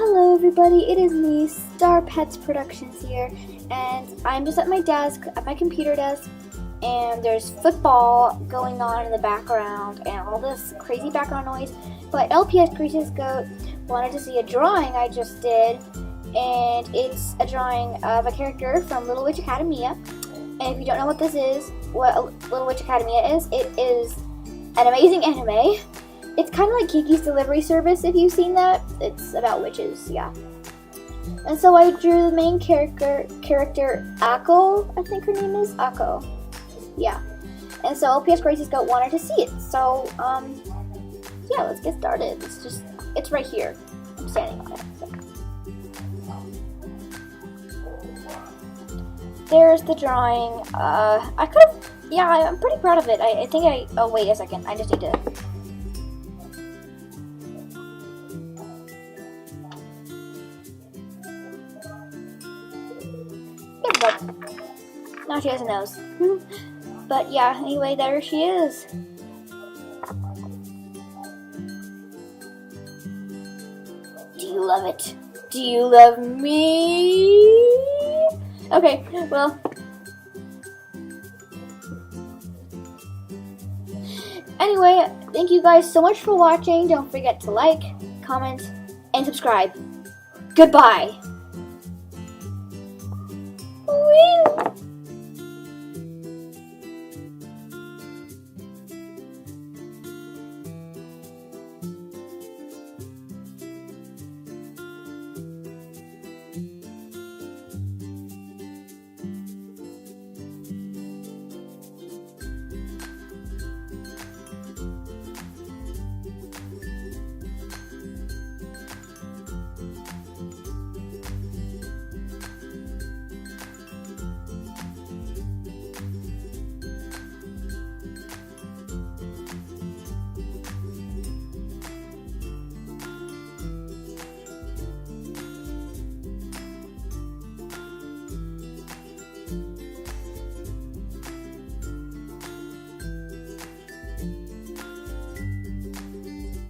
Hello everybody, it is me, Star Pets Productions here, and I'm just at my desk, at my computer desk, and there's football going on in the background and all this crazy background noise. But LPS Gracious Goat wanted to see a drawing I just did, and it's a drawing of a character from Little Witch Academia. And if you don't know what this is, what Little Witch Academia is, it is an amazing anime. It's kind of like Kiki's Delivery Service, if you've seen that. It's about witches, yeah. And so I drew the main character Akko, I think her name is Akko. Yeah. And so LPS Gracious Goat wanted to see it. So, yeah, let's get started. It's right here. I'm standing on it. So. There's the drawing. I'm pretty proud of it. Oh, wait a second. I just need to... Now she has a nose. But yeah, anyway, there she is. Do you love it? Do you love me? Okay, well. Anyway, thank you guys so much for watching. Don't forget to like, comment, and subscribe. Goodbye. Woo!